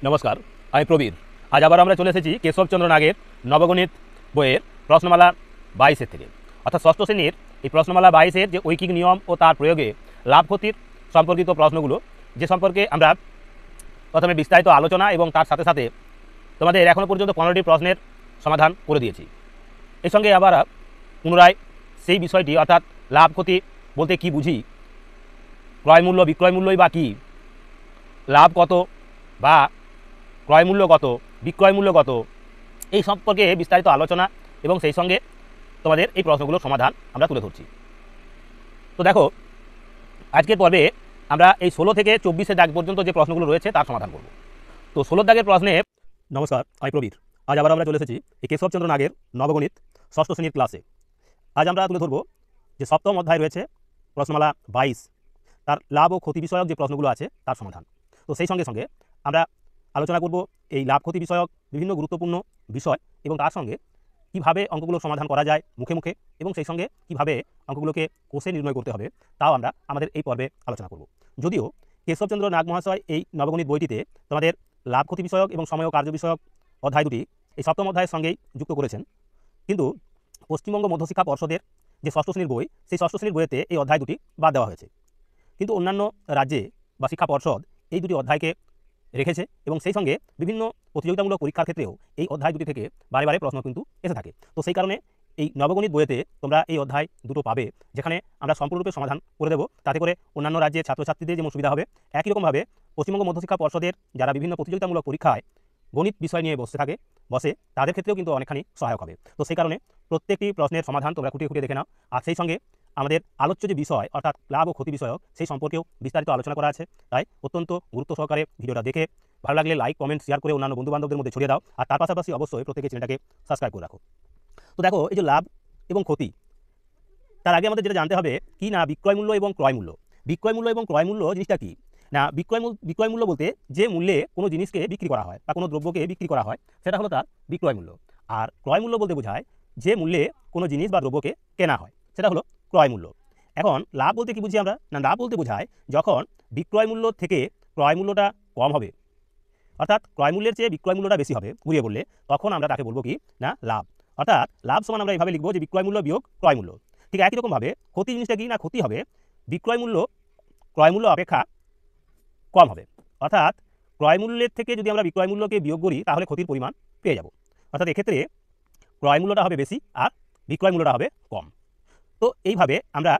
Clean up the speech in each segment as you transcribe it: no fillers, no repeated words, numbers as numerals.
নমস্কার, আমি প্রবীর। আজ আবার আমরা চলে এসেছি কেশবচন্দ্র নাগের নবগণিত বইয়ের প্রশ্নমালা 22 থেকে, অর্থাৎ ষষ্ঠ শ্রেণীর এই প্রশ্নমালা 22 যে ঐকিক নিয়ম ও তার প্রয়োগে লাভ ক্ষতির সম্পর্কিত প্রশ্নগুলো, যে সম্পর্কে আমরা প্রথমে বিস্তারিত আলোচনা এবং তার সাথে সাথে তোমাদের এখনও পর্যন্ত 15টি প্রশ্নের সমাধান করে দিয়েছি। এর সঙ্গে আবার পুনরায় সেই বিষয়টি, অর্থাৎ লাভ ক্ষতি বলতে কি বুঝি, ক্রয় মূল্য বিক্রয় মূল্যই বা কী, লাভ কত বা ক্রয় মূল্য কত, বিক্রয় মূল্য কত, এই সম্পর্কে বিস্তারিত আলোচনা এবং সেই সঙ্গে তোমাদের এই প্রশ্নগুলোর সমাধান আমরা তুলে ধরছি। তো দেখো, আজকের পর্বে আমরা এই 16 থেকে 24 দাগ পর্যন্ত যে প্রশ্নগুলো রয়েছে তার সমাধান করব। তো 16 দাগের প্রশ্নে, নমস্কার, আমি প্রবীর। আজ আবার আমরা চলে এসেছি এই কেশবচন্দ্র নাগের নবগণিত ষষ্ঠ শ্রেণীর ক্লাসে। আজ আমরা তুলে ধরব যে সপ্তম অধ্যায় রয়েছে প্রশ্নমালা 22, তার লাভ ও ক্ষতি বিষয়ক যে প্রশ্নগুলো আছে তার সমাধান। তো সেই সঙ্গে সঙ্গে আমরা আলোচনা করব এই লাভ ক্ষতি বিষয়ক বিভিন্ন গুরুত্বপূর্ণ বিষয় এবং তার সঙ্গে কীভাবে অঙ্কগুলো সমাধান করা যায় মুখে মুখে, এবং সেই সঙ্গে কীভাবে অঙ্কগুলোকে কোষে নির্ণয় করতে হবে তাও আমরা আমাদের এই পর্বে আলোচনা করব। যদিও কেশবচন্দ্র নাগ মহাশয় এই নবগণিত বইটিতে তোমাদের লাভ ক্ষতি বিষয়ক এবং সময় ও কার্য বিষয়ক অধ্যায় দুটি এই সপ্তম অধ্যায়ের সঙ্গেই যুক্ত করেছেন, কিন্তু পশ্চিমবঙ্গ মধ্যশিক্ষা পর্ষদের যে ষষ্ঠ শ্রেণীর বই, সেই ষষ্ঠ শ্রেণীর বইয়েতে এই অধ্যায় দুটি বাদ দেওয়া হয়েছে। কিন্তু অন্যান্য রাজ্যে বা শিক্ষা পর্ষদ এই দুটি অধ্যায়কে রেখেছে এবং সেই সঙ্গে বিভিন্ন প্রতিযোগিতামূলক পরীক্ষার ক্ষেত্রেও এই অধ্যায় দুটি থেকে বারে বারে প্রশ্ন কিন্তু এসে থাকে। তো সেই কারণে এই নবগণিত বইয়েতে তোমরা এই অধ্যায় দুটো পাবে, যেখানে আমরা সম্পূর্ণরূপে সমাধান করে দেবো, তাতে করে অন্যান্য রাজ্যের ছাত্রছাত্রীদের যেমন সুবিধা হবে, একই রকমভাবে পশ্চিমবঙ্গ মধ্যশিক্ষা পর্ষদের যারা বিভিন্ন প্রতিযোগিতামূলক পরীক্ষায় গণিত বিষয় নিয়ে বসে তাদের ক্ষেত্রেও কিন্তু অনেকখানি সহায়ক হবে। তো সেই কারণে প্রত্যেকটি প্রশ্নের সমাধান তোমরা খুঁটিয়ে খুঁটিয়ে দেখে নাও। আর সেই সঙ্গে আমাদের আলোচ্য যে বিষয়, অর্থাৎ লাভ ও ক্ষতি বিষয়ক, সেই সম্পর্কেও বিস্তারিত আলোচনা করা আছে। তাই অত্যন্ত গুরুত্ব সহকারে ভিডিওটা দেখে ভালো লাগলে লাইক, কমেন্ট, শেয়ার করে অন্যান্য বন্ধুবান্ধবদের মধ্যে ছড়িয়ে দাও। আর তার পাশাপাশি অবশ্যই প্রত্যেকের চ্যানেলটাকে সাবস্ক্রাইব করে রাখো। তো দেখো, এই যে লাভ এবং ক্ষতি, তার আগে আমাদের যেটা জানতে হবে কি না, বিক্রয় মূল্য এবং ক্রয় মূল্য। বিক্রয় মূল্য এবং ক্রয় মূল্য জিনিসটা কি না, বিক্রয় মূল্য বলতে যে মূল্যে কোনো জিনিসকে বিক্রি করা হয় বা কোনো দ্রব্যকে বিক্রি করা হয় সেটা হলো তার বিক্রয় মূল্য। আর ক্রয় মূল্য বলতে বোঝায় যে মূল্যে কোনো জিনিস বা দ্রব্যকে কেনা হয় সেটা হলো ক্রয় মূল্য। এখন লাভ বলতে কি বুঝি আমরা না, লাভ বলতে বোঝায় যখন বিক্রয় মূল্য থেকে ক্রয় মূল্যটা কম হবে, অর্থাৎ ক্রয় মূল্যের চেয়ে বিক্রয় মূল্যটা বেশি হবে ঘুরিয়ে বললে, তখন আমরা তাকে বলবো কি না, লাভ। অর্থাৎ লাভ সমান আমরা এইভাবে লিখবো যে বিক্রয় মূল্য বিয়োগ ক্রয় মূল্য। ঠিক একই রকমভাবে ক্ষতি জিনিসটা কি না, ক্ষতি হবে বিক্রয় মূল্য ক্রয় মূল্য অপেক্ষা কম হবে। অর্থাৎ ক্রয় মূল্যের থেকে যদি আমরা বিক্রয় মূল্যকে বিয়োগ করি তাহলে ক্ষতির পরিমাণ পেয়ে যাব। অর্থাৎ এক্ষেত্রে ক্রয় মূল্যটা হবে বেশি আর বিক্রয় মূল্যটা হবে কম। তো এইভাবে আমরা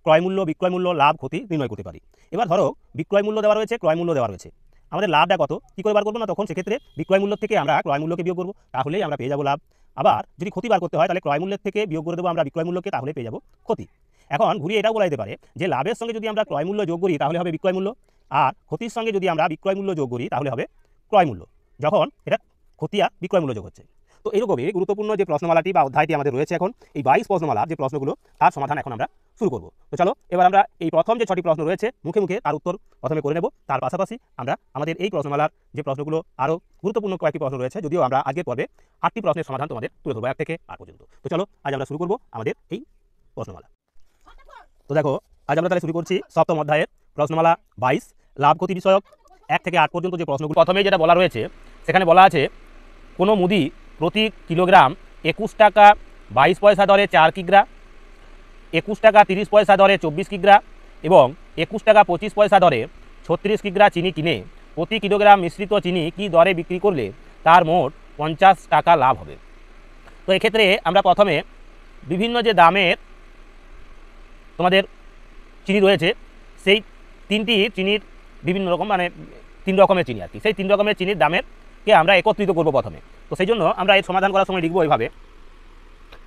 ক্রয় মূল্য, বিক্রয় মূল্য, লাভ, ক্ষতি নির্ণয় করতে পারি। এবার ধরো বিক্রয় মূল্য দেওয়া রয়েছে, ক্রয় মূল্য দেওয়া রয়েছে, আমাদের লাভটা কত কী করে বার করবো না, তখন সেক্ষেত্রে বিক্রয় মূল্য থেকে আমরা ক্রয় মূল্যকে বিয়োগ করবো, তাহলেই আমরা পেয়ে যাবো লাভ। আবার যদি ক্ষতি বার করতে হয় তাহলে ক্রয় মূল্যের থেকে বিয়োগ করে দেবো আমরা বিক্রয় মূল্যকে, তাহলে পেয়ে যাবো ক্ষতি। এখন ঘুরিয়ে এটাও বলা যেতে পারে যে লাভের সঙ্গে যদি আমরা ক্রয় মূল্য যোগ করি তাহলে হবে বিক্রয় মূল্য, আর ক্ষতির সঙ্গে যদি আমরা বিক্রয় মূল্য যোগ করি তাহলে হবে ক্রয় মূল্য, যখন এটা ক্ষতি আর বিক্রয় মূল্য যোগ হচ্ছে। তো এরকমই গুরুত্বপূর্ণ যে প্রশ্নমালাটি বা অধ্যায়টি আমাদের রয়েছে এখন, এই 22 প্রশ্নমালার যে প্রশ্নগুলো, তার সমাধান এখন আমরা শুরু করব। তো চলো এবার আমরা এই প্রথম যে 6টি প্রশ্ন রয়েছে মুখে মুখে তার উত্তর প্রথমে করে নেব। তার পাশাপাশি আমরা আমাদের এই প্রশ্নমালার যে প্রশ্নগুলো আরও গুরুত্বপূর্ণ কয়েকটি প্রশ্ন রয়েছে, যদিও আমরা আগের পর্বে 8টি প্রশ্নের সমাধান তোমাদের তুলে ধরবো 1 থেকে 8 পর্যন্ত। তো চলো আজ আমরা শুরু করব আমাদের এই প্রশ্নমালা। তো দেখো, আজ আমরা তাহলে শুরু করছি সপ্তম অধ্যায়ের প্রশ্নমালা 22, লাভ ক্ষতি বিষয়ক 1 থেকে 8 পর্যন্ত যে প্রশ্নগুলো। প্রথমেই যেটা বলা রয়েছে সেখানে বলা আছে, কোনো মুদি প্রতি কিলোগ্রাম 21 টাকা 22 পয়সা দরে 4 কিগ্রা, 21 টাকা 30 পয়সা দরে 24 কিগ্রা এবং 21 টাকা 25 পয়সা দরে 36 কিগ্রা চিনি কিনে প্রতি কিলোগ্রাম মিশ্রিত চিনি কি দরে বিক্রি করলে তার মোট 50 টাকা লাভ হবে। তো এক্ষেত্রে আমরা প্রথমে বিভিন্ন যে দামের তোমাদের চিনি রয়েছে, সেই তিনটি চিনির বিভিন্ন রকম, মানে 3 রকমের চিনি আর কি, সেই 3 রকমের চিনির দামের কে আমরা একত্রিত করব প্রথমে। তো সেই জন্য আমরা এর সমাধান করার সময় লিখবো এইভাবে।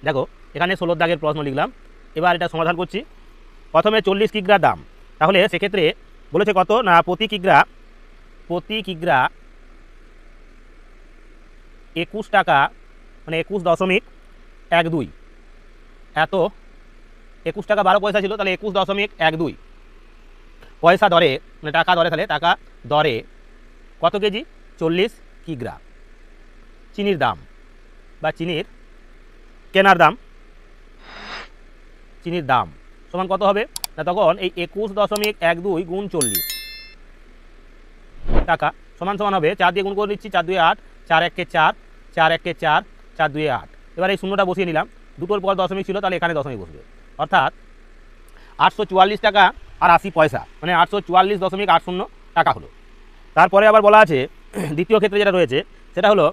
দেখো, এখানে 16 দাগের প্রশ্ন লিখলাম, এবার এটা সমাধান করছি। প্রথমে 40 কিগ্রা দাম, তাহলে সেক্ষেত্রে বলেছে কত না, প্রতি কিগ্রা 21 টাকা, মানে 21.12, এত 21 টাকা 12 পয়সা ছিল, তাহলে 21.12 পয়সা দরে, মানে টাকা দরে, তাহলে টাকা দরে কত কেজি, 40 কিগ্রা চিনির দাম বা চিনির কেনার দাম, চিনির দাম সমান কত হবে না, তখন এই 21.12 গুণ 40 টাকা সমান সমান হবে 4 দিয়ে গুণ করে নিচ্ছি, 4 2 8, 4 1 4, 4 1 4, 4 2 8। এবার এই শূন্যটা বসিয়ে নিলাম, দুটোর পর দশমিক ছিল, তাহলে এখানে দশমিক বসবে, অর্থাৎ 844 টাকা আর 80 পয়সা, মানে 844.80 টাকা হলো। তারপরে আবার বলা আছে দ্বিতীয় ক্ষেত্রে যেটা রয়েছে সেটা হলো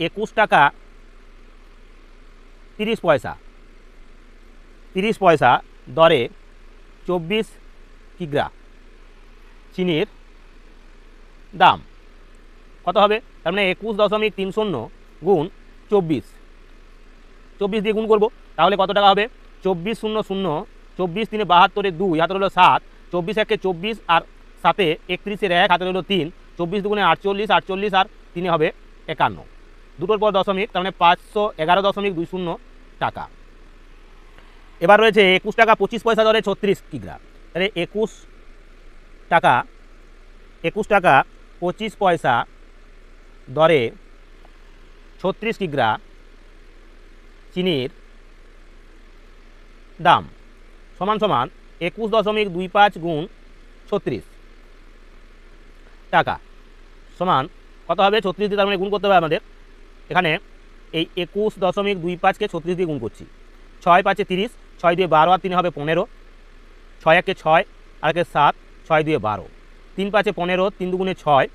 21 টাকা 30 পয়সা, 30 পয়সা দরে 24 কিগ্রা চিনির দাম কত হবে? তার মানে 21.30 গুণ 24, 24 দিয়ে গুণ করবো, তাহলে কত টাকা হবে? 2400, 24 3 72 2, হাতে হলো 7, 24 1 24 আর 7 31 1, হাতে হলো 3, 24 2 48, 48 আর 3 হবে 51, দুটোর পর দশমিক, তার মানে 511.20 টাকা। এবার রয়েছে 21 টাকা 25 পয়সা দরে 36 কিগ্রা, তাহলে 21 টাকা 25 পয়সা দরে 36 কিগ্রা চিনির দাম সমান সমান 21.25 গুণ 36 টাকা সমান কত হবে? 36 দিয়ে তার মানে গুণ করতে হবে আমাদের। এখানে এই 21.25কে 36 দিয়ে গুণ করছি, 6 5 30, 6 দিয়ে 12 আর 3 হবে 15, 6 1 6 আর 1 7, 6 দিয়ে 12, 3 5 15, 3 2 6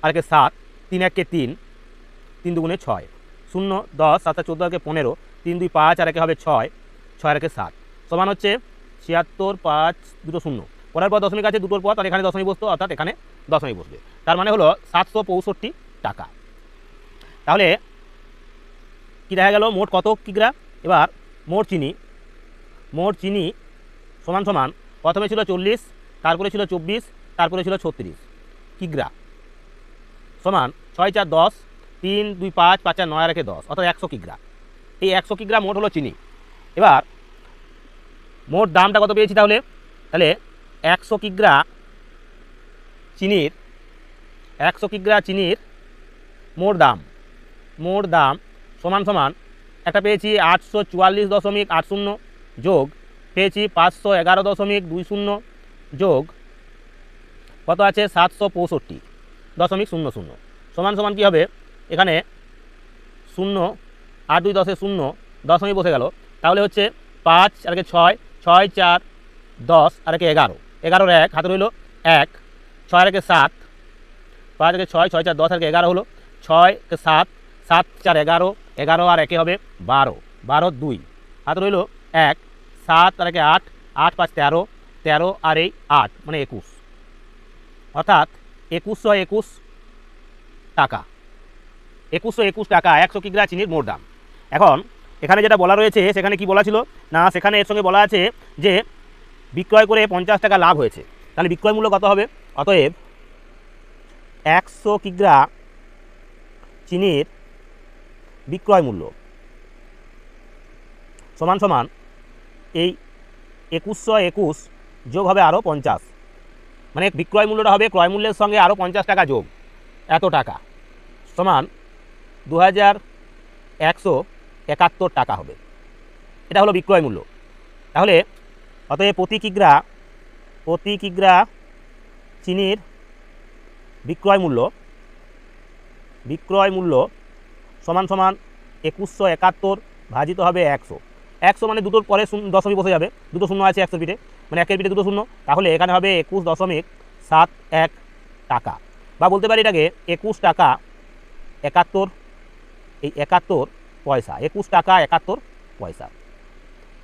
আর 1 7, 3 1 3, 3 2 6, 0 10 7 14 আর 15, 3 2 5 আর 1 হবে 6, 6 আর 1 7, সমান হচ্ছে 76 5 2 0। পরের পর দশমিক আছে দুটোর পর, তাহলে এখানে দশমিক বসতো, অর্থাৎ এখানে দশমিক বসবে, তার মানে হলো 765 টাকা। তাহলে কি দেখা গেল? মোট কত কিগ্রা? এবার মোট চিনি সমান সমান প্রথমে ছিল 40, তারপরে ছিল 24, তারপরে ছিল 36 কিগ্রা, সমান 6 4 10, 3 2 5 5 4 9 আর 1 10, অর্থাৎ 100 কিগ্রা। এই 100 কিগ্রা মোট হলো চিনি। এবার মোট দামটা কত পেয়েছি? তাহলে 100 কিগ্রা চিনির মোট দাম সমান সমান একটা পেয়েছি 844.80 যোগ পেয়েছি 511.20 যোগ কত আছে 765.00 সমান সমান কী হবে? এখানে 0 8 2 10 0 দশমিক বসে গেল, তাহলে হচ্ছে 5 আর 6, 6 4 10 আর 11, 11 1, হাতে রইল 1, 6 আর 7, 5 আর 6, 6 4 10 আর 11 হলো 6 7, 7 4 11, 11 আর 1 হবে 12, 12 2, হাতে রইল 1, 7 আর 8, 8 5 13, 13 আর এই 8 মানে 21, অর্থাৎ 2121 টাকা। 2121 টাকা 100 কিগ্রা চিনির মোট দাম। এখন এখানে যেটা বলা রয়েছে সেখানে কি বলা ছিল না, সেখানে এর সঙ্গে বলা আছে যে বিক্রয় করে 50 টাকা লাভ হয়েছে, তাহলে বিক্রয় মূল্য কত হবে? অতএব 100 কিগ্রা চিনির বিক্রয় মূল্য সমান সমান এই 2121 যোগ হবে আরও 50, মানে বিক্রয় মূল্যটা হবে ক্রয় মূল্যের সঙ্গে আরও 50 টাকা যোগ এত টাকা, সমান 2171 টাকা হবে। এটা হলো বিক্রয় মূল্য। তাহলে অতএব প্রতি কিগ্রা চিনির বিক্রয় মূল্য সমান সমান 2171 ভাজিত হবে 100, 100 মানে দুটোর পরে দশমিক বসে যাবে, দুটো শূন্য আছে 100 পিঠে, মানে 1 পিঠে দুটো শূন্য, তাহলে এখানে হবে 21.71 টাকা, বা বলতে পারি এটাকে 21 টাকা 71, এই 71 পয়সা, 21 টাকা 71 পয়সা।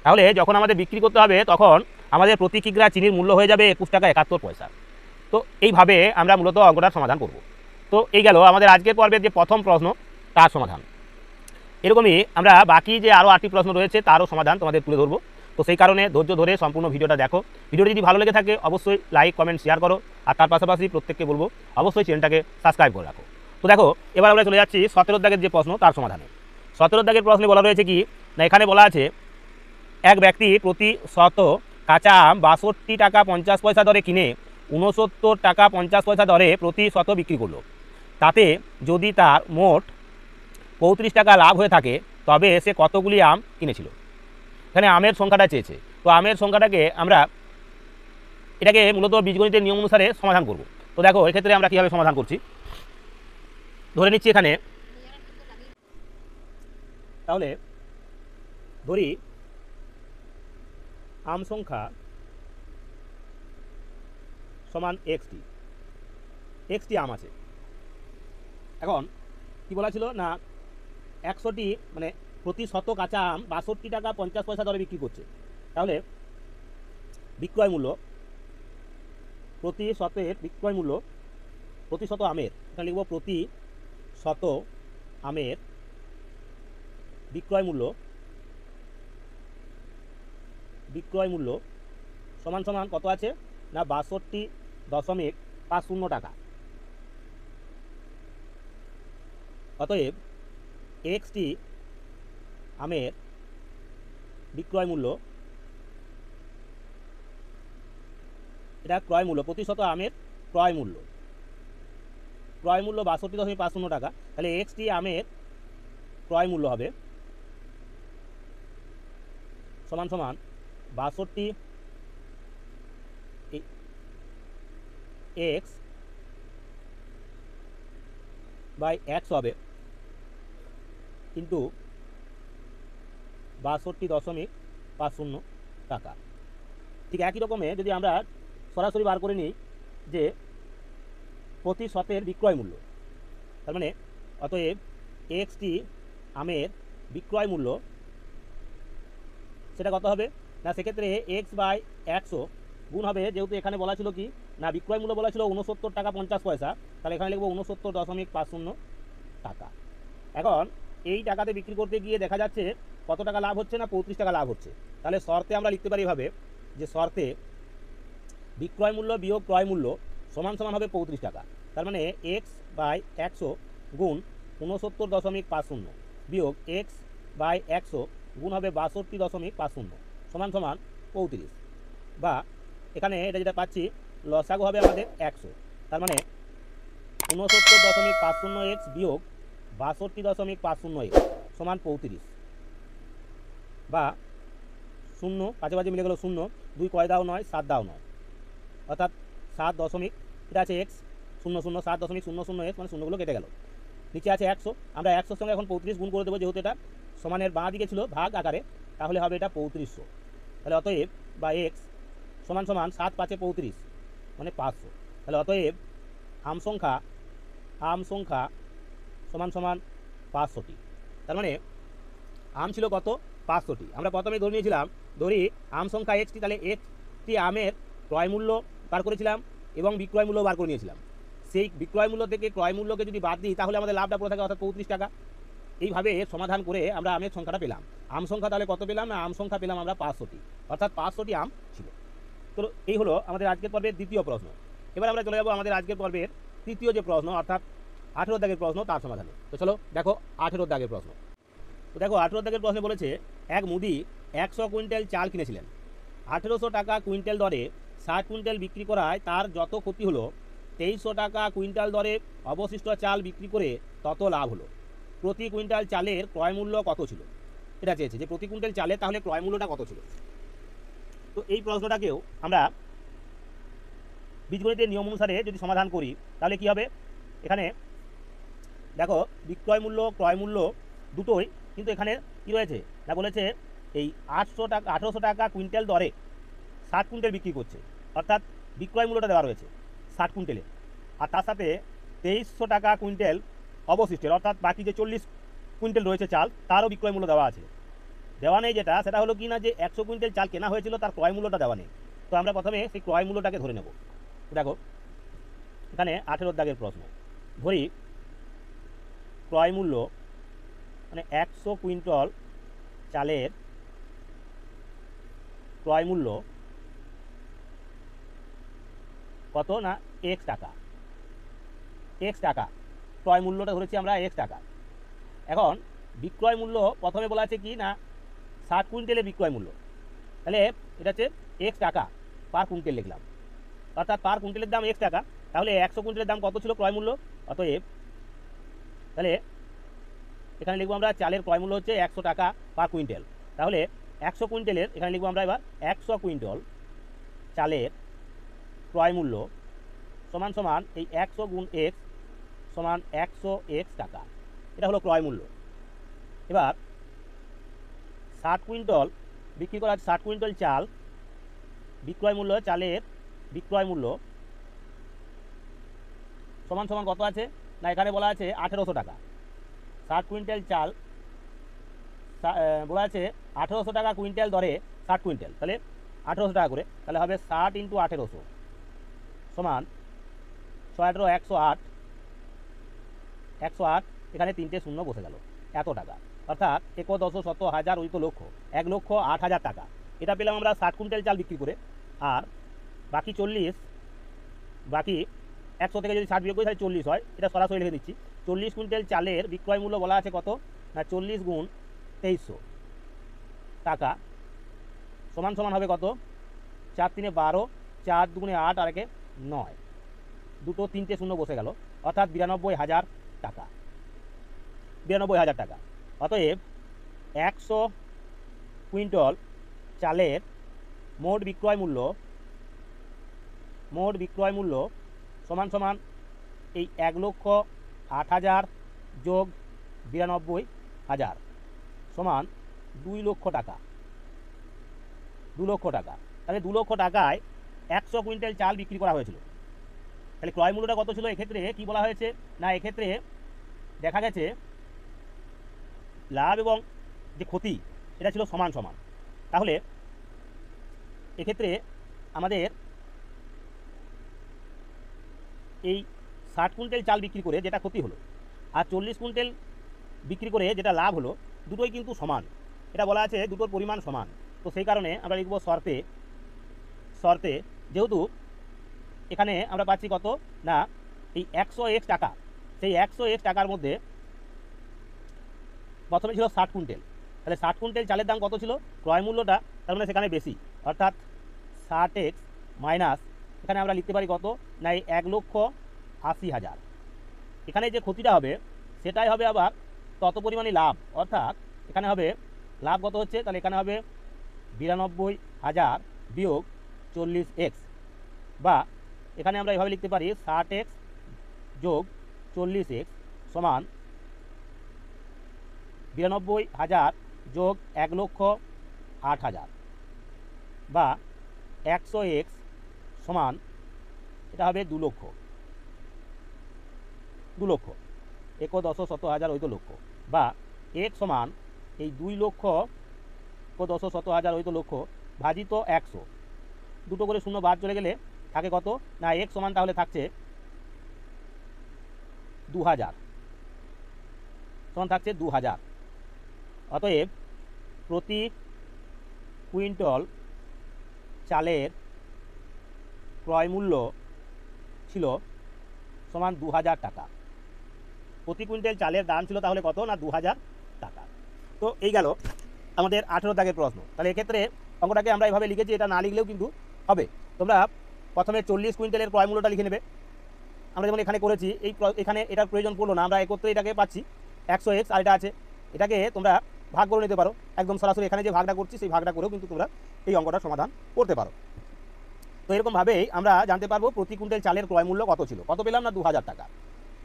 তাহলে যখন আমাদের বিক্রি করতে হবে তখন আমাদের প্রতি কিগ্রা চিনির মূল্য হয়ে যাবে 21 টাকা 71 পয়সা। তো এইভাবে আমরা মূলত অঙ্কটার সমাধান করব। তো এই গেল আমাদের আজকের পর্বের যে প্রথম প্রশ্ন তার সমাধান। এরকমই আমরা বাকি যে আরও 8টি প্রশ্ন রয়েছে তারও সমাধান তোমাদের তুলে ধরবো। তো সেই কারণে ধৈর্য ধরে সম্পূর্ণ ভিডিওটা দেখো। ভিডিওটি যদি ভালো লেগে থাকে অবশ্যই লাইক কমেন্ট শেয়ার করো, আর তার পাশাপাশি প্রত্যেককে বলবো অবশ্যই চ্যানেলটাকে সাবস্ক্রাইব করে রাখো। তো দেখো এবার আমরা চলে যাচ্ছি 17 দাগের যে প্রশ্ন তার সমাধানে। 17 দাগের প্রশ্নে বলা রয়েছে কি না, এখানে বলা আছে এক ব্যক্তি প্রতি শত কাঁচা আম 62 টাকা 50 পয়সা দরে কিনে 69 টাকা 50 পয়সা দরে প্রতি শত বিক্রি করলো। তাতে যদি তার মোট 35 টাকা লাভ হয়ে থাকে তবে সে কতগুলি আম কিনেছিল। এখানে আমের সংখ্যাটা চেয়েছে। তো আমের সংখ্যাটাকে আমরা এটাকে মূলত বীজগণিতের নিয়ম অনুসারে সমাধান করব। তো দেখো এক্ষেত্রে আমরা কীভাবে সমাধান করছি, ধরে নিচ্ছি এখানে, তাহলে ধরি আম সংখ্যা সমান এক্সটি আম আছে। এখন কি বলা ছিল না 100টি মানে প্রতি শত কাঁচা আম 62 টাকা 50 পয়সা দরে বিক্রি করছে। তাহলে বিক্রয় মূল্য প্রতি শতের বিক্রয় মূল্য প্রতি শত আমের, এখানে লিখব প্রতি শত আমের বিক্রয় মূল্য সমান সমান কত আছে না 62.50 টাকা। অতএব এক্সটি আমের বিক্রয় মূল্য, এটা ক্রয় মূল্য, প্রতি শত আমের ক্রয় মূল্য 62.50 টাকা। তাহলে এক্সটি আমের ক্রয় মূল্য হবে সমান সমান 62 এক্স বাই 100 হবে কিন্তু 62.50 টাকা। ঠিক একই রকমে যদি আমরা সরাসরি বার করে নিই যে প্রতি শতের বিক্রয় মূল্য, তার মানে অতএব এক্সটি আমের বিক্রয় মূল্য সেটা কত হবে না, সেক্ষেত্রে এক্স বাই 100 গুণ হবে, যেহেতু এখানে বলা ছিল কি না বিক্রয় মূল্য বলা ছিল 69 টাকা 50 পয়সা, তাহলে এখানে লিখবো 69.50 টাকা। এখন এই টাকাতে বিক্রি করতে গিয়ে দেখা যাচ্ছে কত টাকা লাভ হচ্ছে না 35 টাকা লাভ হচ্ছে। তাহলে শর্তে আমরা লিখতে পারি এভাবে যে শর্তে বিক্রয় মূল্য বিয়োগ ক্রয় মূল্য সমান সমান হবে 35 টাকা। তার মানে এক্স বাই 100 গুণ 69.50 বিয়োগ এক্স বাই 100 গুণ হবে 62.50 সমান সমান 35, বা এখানে এটা যেটা পাচ্ছি লসাগু হবে আমাদের 100। তার মানে 69.50 এক্স বিয়োগ 62.50 এক্স সমান 35, বা 0 কাছাকাছি মিলে গেল 0, 2 কয় দাও 9, 7 দাও 9, অর্থাৎ 7 দশমিক, এটা আছে এক্স 00 7.00 এক্স, মানে শূন্যগুলো কেটে গেল, নিচে আছে 100। আমরা 100 সঙ্গে এখন 35 গুণ করে দেবো, যেহেতু এটা সমানের বাঁ দিকে ছিল ভাগ আকারে, তাহলে হবে এটা 3500। তাহলে অতএব বা এক্স সমান সমান 7 5 35 মানে 500। তাহলে অতএব আম সংখ্যা সমান সমান 500টি। তার মানে আম ছিল কত 500টি। আমরা প্রথমে ধরে নিয়েছিলাম, ধরি আম সংখ্যা এক্সটি, তাহলে একটি আমের ক্রয় মূল্য বার করেছিলাম এবং বিক্রয় মূল্য বার করে নিয়েছিলাম। সেই বিক্রয় মূল্য থেকে ক্রয় মূল্যকে যদি বাদ দিই তাহলে আমাদের লাভটা পড়ে থাকে অর্থাৎ 35 টাকা। এইভাবে সমাধান করে আমরা আমের সংখ্যাটা পেলাম। আম সংখ্যা তাহলে কত পেলাম না, আম সংখ্যা পেলাম আমরা 500টি, অর্থাৎ 500টি আম ছিল। তো এই হলো আমাদের আজকের পর্বের দ্বিতীয় প্রশ্ন। এবার আমরা চলে যাবো আমাদের আজকের পর্বের তৃতীয় যে প্রশ্ন, অর্থাৎ 18 দাগের প্রশ্ন, তার সমাধানে। তো চলো দেখো 18 দাগের প্রশ্ন। তো দেখো 18 দাগের প্রশ্নে বলেছে এক মুদি 100 কুইন্টাল চাল কিনেছিলেন, 1800 টাকা কুইন্টাল দরে 60 কুইন্টাল বিক্রি করায় তার যত ক্ষতি হলো 2300 টাকা কুইন্টাল দরে অবশিষ্ট চাল বিক্রি করে তত লাভ হলো। প্রতি কুইন্টাল চালের ক্রয় মূল্য কত ছিল? এটা চেয়েছে যে প্রতি কুইন্টাল চালে তাহলে ক্রয় মূল্যটা কত ছিল। তো এই প্রশ্নটাকেও আমরা বীজগণিতের নিয়ম অনুসারে যদি সমাধান করি তাহলে কি হবে, এখানে দেখো বিক্রয় মূল্য ক্রয় মূল্য দুটোই কিন্তু এখানে কি রয়েছে না, বলেছে এই 1800 টাকা কুইন্টাল দরে 60 কুইন্টাল বিক্রি করছে, অর্থাৎ বিক্রয় মূল্যটা দেওয়া রয়েছে 60 কুইন্টালে, আর তার সাথে 2300 টাকা কুইন্টাল অবশিষ্টের, অর্থাৎ বাকি যে 40 কুইন্টাল রয়েছে চাল তারও বিক্রয় মূল্য দেওয়া আছে। দেওয়া নেই যেটা, সেটা হলো কি না যে 100 কুইন্টাল চাল কেনা হয়েছিল তার ক্রয় মূল্যটা দেওয়া নেই। তো আমরা প্রথমে সেই ক্রয় মূল্যটাকে ধরে নেব। দেখো এখানে 18 দাগের প্রশ্ন, ধরি ক্রয় মূল্য মানে 100 কুইন্টাল চালের ক্রয় মূল্য কত না এক্স টাকা, ক্রয় মূল্যটা ধরেছি আমরা এক্স টাকা। এখন বিক্রয় মূল্য প্রথমে বলা আছে কি না 60 কুইন্টালের বিক্রয় মূল্য, তাহলে এটা হচ্ছে এক্স টাকা পার কুইন্টাল লিখলাম, অর্থাৎ পার কুইন্টালের দাম এক্স টাকা। তাহলে 100 কুইন্টালের দাম কত ছিল ক্রয় মূল্য, অতএব তাহলে এখানে লিখবো আমরা চালের ক্রয় মূল্য হচ্ছে 100 টাকা পার কুইন্টাল। তাহলে 100 কুইন্টালের এখানে লিখবো আমরা এবার 100 কুইন্টাল চালের ক্রয় মূল্য সমান সমান এই 100 গুণ এক্স সমান 100 এক্স টাকা, এটা হলো ক্রয় মূল্য। এবার 60 কুইন্টাল বিক্রি করা 60 কুইন্টাল চাল, বিক্রয় মূল্য, চালের বিক্রয় মূল্য সমান সমান কত আছে না, এখানে বলা আছে 1800 টাকা। 60 কুইন্টাল চাল বলা আছে 1800 টাকা কুইন্টাল দরে 60 কুইন্টাল, তাহলে 1800 টাকা করে, তাহলে হবে 60 ইন্টু 1800 সমান 6 108, 108, এখানে 3টে শূন্য বসে গেল, এত টাকা। অর্থাৎ 1,10,100,000 ওই তো লক্ষ, 1,08,000 টাকা। এটা পেলাম আমরা 60 কুইন্টাল চাল বিক্রি করে। আর বাকি 40, বাকি 100 থেকে যদি 60 বিয়োগ করি তাহলে 40 হয়, এটা সরাসরি লিখে দিচ্ছি। 40 কুইন্টাল চালের বিক্রয় মূল্য বলা আছে কত না 40 গুণ 2300 টাকা সমান সমান হবে কত, 4 3 12, 4 2 8 আর 1 9, দুটো 3টে শূন্য বসে গেল, অর্থাৎ 92,000 টাকা। 92,000 টাকা। অতএব 100 কুইন্টাল চালের মোট বিক্রয় মূল্য সমান সমান এই 1,08,000 যোগ 92,000 সমান 2 লক্ষ টাকা। 2 লক্ষ টাকা। তাহলে 2 লক্ষ টাকায় 100 কুইন্টাল চাল বিক্রি করা হয়েছিল। তাহলে ক্রয় মূল্যটা কত ছিল? এক্ষেত্রে কি বলা হয়েছে না, এক্ষেত্রে দেখা গেছে লাভ এবং যে ক্ষতি এটা ছিল সমান সমান। তাহলে এক্ষেত্রে আমাদের এই 60 কুইন্টাল চাল বিক্রি করে যেটা ক্ষতি হলো আর 40 কুইন্টাল বিক্রি করে যেটা লাভ হলো, দুটোই কিন্তু সমান। এটা বলা আছে দুটোর পরিমাণ সমান। তো সেই কারণে আমরা লিখব শর্তে যেহেতু এখানে আমরা পাচ্ছি কত না এই 100x টাকা, সেই 100x টাকার মধ্যে প্রথমে ছিল 60 কুইন্টাল, তাহলে 60 কুইন্টাল চালের দাম কত ছিল ক্রয় মূল্যটা, তার মানে সেখানে বেশি, অর্থাৎ 60x মাইনাস এখানে আমরা লিখতে পারি কত না এই 1,80,000। এখানে যে ক্ষতিটা হবে সেটাই হবে আবার তত পরিমাণে লাভ, অর্থাৎ এখানে হবে লাভ কত হচ্ছে, তাহলে এখানে হবে 92,000 বিয়োগ 40x, বা এখানে আমরা এভাবে লিখতে পারি 60x যোগ 40x সমান 92,000 যোগ 1,08,000, বা 100x সমান এটা হবে 2 লক্ষ। 1,10,100,000 ওই তো লক্ষ, বা x সমান এই 2 লক্ষ 1,10,100,000 ওই তো লক্ষ ভাজিত 100, দুটো করে শূন্য বাদ চলে গেলে থাকে কত না x সমান তাহলে থাকছে 2,000, সমান থাকছে 2,000। অতএব প্রতি কুইন্টাল চালের ক্রয় মূল্য ছিল সমান 2,000 টাকা। প্রতি কুইন্টাল চালের দাম ছিল তাহলে কত না 2,000 টাকা। তো এই গেল আমাদের 18 দাগের প্রশ্ন। তাহলে এক্ষেত্রে অঙ্কটাকে আমরা এভাবে লিখেছি, এটা না লিখলেও কিন্তু হবে। তোমরা প্রথমে 40 কুইন্টালের ক্রয় মূল্যটা লিখে নেবে। আমরা যেমন এখানে করেছি, এখানে এটার প্রয়োজন পড়লো না, আমরা একত্রে এটাকে পাচ্ছি 100x, আর এটা আছে, এটাকে তোমরা ভাগ করে নিতে পারো একদম সরাসরি। এখানে যে ভাগটা করছি সেই ভাগটা করেও কিন্তু তোমরা এই অঙ্কটার সমাধান করতে পারো। তো এরকমভাবেই আমরা জানতে পারবো প্রতি কুইন্টাল চালের ক্রয় মূল্য কত ছিল, কত পেলাম না 2,000 টাকা।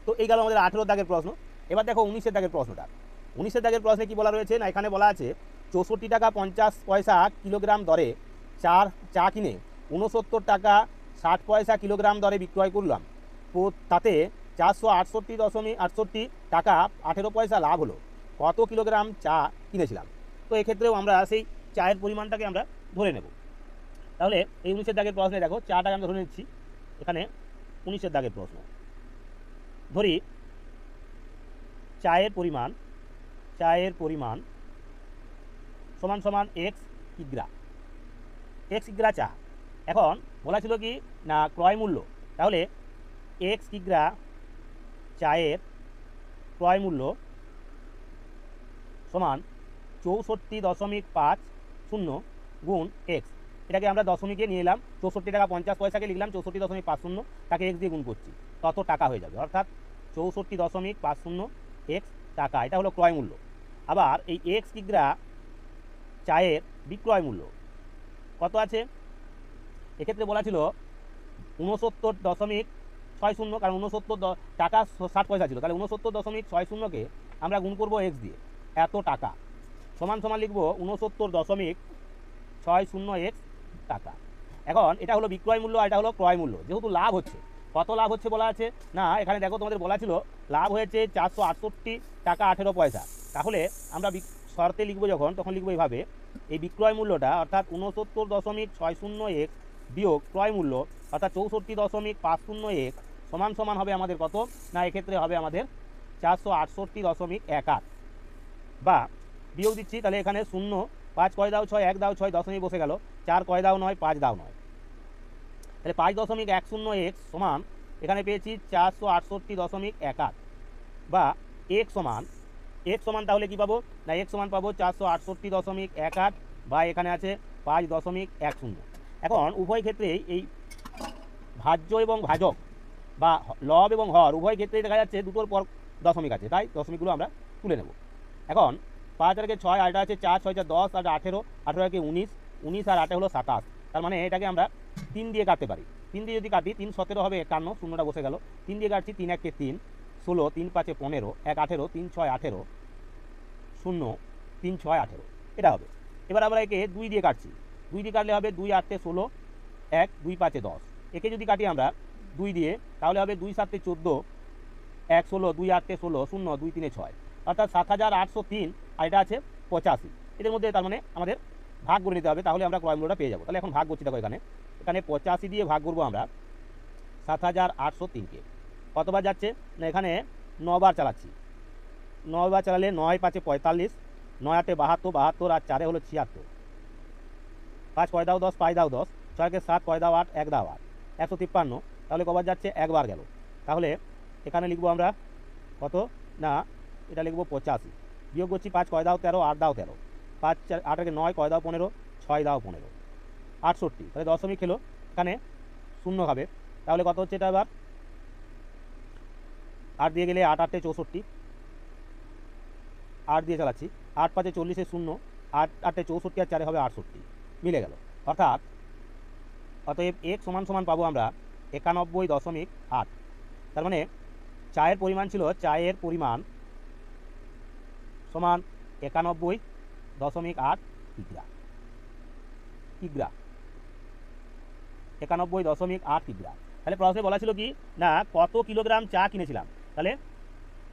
তো এই গেল আমাদের 18 দাগের প্রশ্ন। এবার দেখো 19 দাগের প্রশ্নটা। 19 দাগের প্রশ্নে কি বলা রয়েছে না, এখানে বলা আছে 64 টাকা 50 পয়সা কিলোগ্রাম দরে চা কিনে 69 টাকা 60 পয়সা কিলোগ্রাম দরে বিক্রয় করলাম, তাতে 468.68 টাকা 18 পয়সা লাভ হলো, কত কিলোগ্রাম চা কিনেছিলাম। তো এক্ষেত্রেও আমরা সেই চায়ের পরিমাণটাকে আমরা ধরে নেব। তাহলে এই 19 দাগের প্রশ্নে দেখো চাটাকে আমরা ধরে নিচ্ছি। এখানে 19 দাগের প্রশ্ন ধরি চায়ের পরিমাণ সমান সমান x কিগ্রা চা। এখন বলা ছিল কি না ক্রয় মূল্য, তাহলে x কিগ্রা চায়ের ক্রয় মূল্য সমান 64.50 গুণ x। এটাকে আমরা দশমিকে নিয়ে এলাম, 64 টাকা 50 পয়সাকে লিখলাম 64.50, তাকে x দিয়ে গুণ করছি, তত টাকা হয়ে যাবে, অর্থাৎ 64.50 x টাকা। এটা হলো ক্রয় মূল্য। আবার এই x কিগ্রা চায়ের বিক্রয় মূল্য কত আছে, এক্ষেত্রে বলা ছিল 60, কারণ 69 টাকা 60 পয়সা ছিল, তাহলে 69.60কে আমরা গুণ করবো এক্স দিয়ে, এত টাকা সমান সমান লিখবো 69.60 এক্স টাকা। এখন এটা হলো বিক্রয় মূল্য আর এটা হলো ক্রয় মূল্য। যেহেতু লাভ হচ্ছে, কত লাভ হচ্ছে বলা আছে না, এখানে দেখো তোমাদের বলা ছিল লাভ হয়েছে 468 টাকা 18 পয়সা। তাহলে আমরা শর্তে লিখবো যখন, তখন লিখবো এইভাবে, এই বিক্রয় মূল্যটা অর্থাৎ 69.60 এক্স বিয়োগ ক্রয় মূল্য অর্থাৎ 64.50 এক্স সমান সমান হবে আমাদের কত না, এক্ষেত্রে হবে আমাদের 468.18 বা বিয়োগ দিচ্ছি, তাহলে এখানে 0 5 কয় দাও 6 1 দাও 6 দশমিক বসে গেল, 4 কয় দাও 9 5 দাও 9, তাহলে 5.10 এক্স সমান এখানে পেয়েছি 468.18 বা এক্স সমান তাহলে কি পাবো না, এক্স সমান পাবো 468.18 বা এখানে আছে 5.10। এখন উভয় ক্ষেত্রেই এই ভাজ্য এবং ভাজক বা লব এবং হর উভয় ক্ষেত্রেই দেখা যাচ্ছে দুটোর পর দশমিক আছে, তাই দশমিকগুলো আমরা তুলে নেব। এখন 5 আর 6 আর এটা আছে 4 6 10 আর 18 18 19 19 আর 8 হলো 27, তার মানে এটাকে আমরা 3 দিয়ে কাটতে পারি। 3 দিয়ে যদি কাটি 3 17 হবে 51, শূন্যটা বসে গেল, 3 দিয়ে কাটছি 3 1 3 16 3 5 15 1 18 3 6 18 0 3 6 18 এটা হবে। এবার আমরা একে 2 দিয়ে কাটছি, 2 দিয়ে কাটলে হবে 2 8 16 1 2 5 10, একে যদি কাটি আমরা 2 দিয়ে তাহলে হবে 2 7 14 1 16 2 8 16 0 2 3 6, অর্থাৎ 7803 আর এটা আছে 85। এদের মধ্যে তার মানে আমাদের ভাগ করে নিতে হবে, তাহলে আমরা ক্রয় মূল্যটা পেয়ে যাবো। তাহলে এখন ভাগ করছি, দেখো এখানে 85 দিয়ে ভাগ করবো আমরা 7803কে, কতবার যাচ্ছে না, এখানে 9 বার চালাচ্ছি, 9 বার চালালে 9 5 45 9 8 72 72 আর 4 হলো 76, 5 কয় দাও 10 5 দাও 10 6 কে 7 কয় দাও 8 1 দাও 8 153, তাহলে কবার যাচ্ছে একবার গেল। তাহলে এখানে লিখবো আমরা কত না, এটা লিখবো 85, বিয়োগ করছি 5 কয় দাও 13 8 দাও 13 5 8 কে 9 কয় দাও 15 6 দাও 15 68, তাহলে দশমিক খেলো এখানে শূন্য হবে, তাহলে কত হচ্ছে এটা এবার 8 দিয়ে গেলে 8 8 64, 8 দিয়ে চালাচ্ছি 8 5 40 0 8 8 64 আর 4 হবে 68, মিলে গেল। অর্থাৎ অতএব এক সমান সমান পাবো আমরা 91.8, তার মানে চায়ের পরিমাণ ছিল, চায়ের পরিমাণ সমান 91.8 কিগ্রা, 91.8 কিগ্রা। তাহলে প্রশ্নে বলা ছিল কি না, কত কিলোগ্রাম চা কিনেছিলাম, তাহলে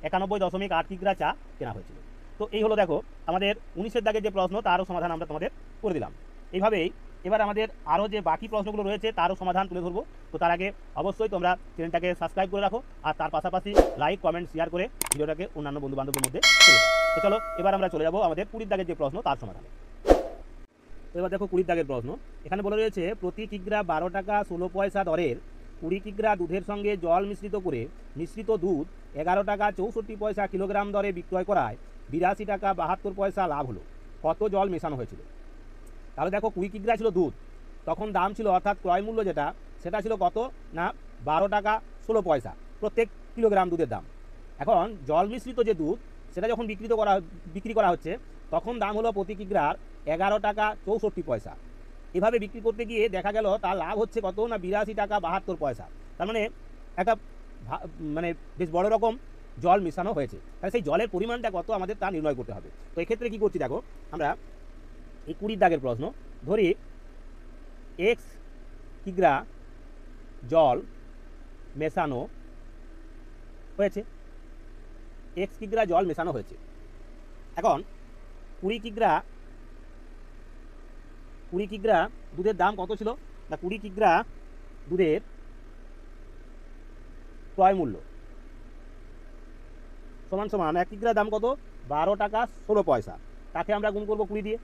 91.8 কিগ্রা চা কেনা হয়েছিল। তো এই হলো দেখো আমাদের 19-এর দাগের যে প্রশ্ন, তারও সমাধান আমরা তোমাদের করে দিলাম। এইভাবেই এবার আমাদের আরও যে বাকি প্রশ্নগুলো রয়েছে তারও সমাধান তুলে ধরবো। তো তার আগে অবশ্যই তোমরা চ্যানেলটাকে সাবস্ক্রাইব করে রাখো, আর তার পাশাপাশি লাইক কমেন্ট শেয়ার করে ভিডিওটাকে অন্যান্য বন্ধু বান্ধবের মধ্যে ছেড়ে দাও। তো চলো এবার আমরা চলে যাবো আমাদের 20 দাগের যে প্রশ্ন তার সমাধানে। এবার দেখো 20 দাগের প্রশ্ন, এখানে বলা রয়েছে প্রতি কিগ্রা 12 টাকা 16 পয়সা দরের 20 কিগ্রা দুধের সঙ্গে জল মিশ্রিত করে মিশ্রিত দুধ 11 টাকা 64 পয়সা কিলোগ্রাম দরে বিক্রয় করায় 82 টাকা 72 পয়সা লাভ হলো, কত জল মেশানো হয়েছিল? তাহলে দেখো 20 কিগ্রা ছিল দুধ, তখন দাম ছিল অর্থাৎ ক্রয় মূল্য যেটা সেটা ছিল কত না 12 টাকা 16 পয়সা প্রত্যেক কিলোগ্রাম দুধের দাম। এখন জল মিশ্রিত যে দুধ সেটা যখন বিক্রি করা হচ্ছে তখন দাম হলো প্রতি কিগ্রার 11 টাকা 64 পয়সা। এভাবে বিক্রি করতে গিয়ে দেখা গেল তার লাভ হচ্ছে কত না 82 টাকা 72 পয়সা। তার মানে একটা মানে বেশ বড় রকম জল মেশানো হয়েছে, তাহলে সেই জলের পরিমাণটা কত আমাদের তা নির্ণয় করতে হবে। তো এক্ষেত্রে কী করছি দেখো, আমরা এই 20 দাগের প্রশ্ন ধরি, এক্স কিগ্রা জল মেশানো হয়েছে, এক্স কিগ্রা জল মেশানো হয়েছে। এখন 20 কিগ্রা দুধের দাম কত ছিল না, 20 কিগ্রা দুধের ক্রয় মূল্য সমান সমান 1 কিগ্রা দাম কত 12 টাকা 16 পয়সা, তাকে আমরা গুণ করবো 20 দিয়ে,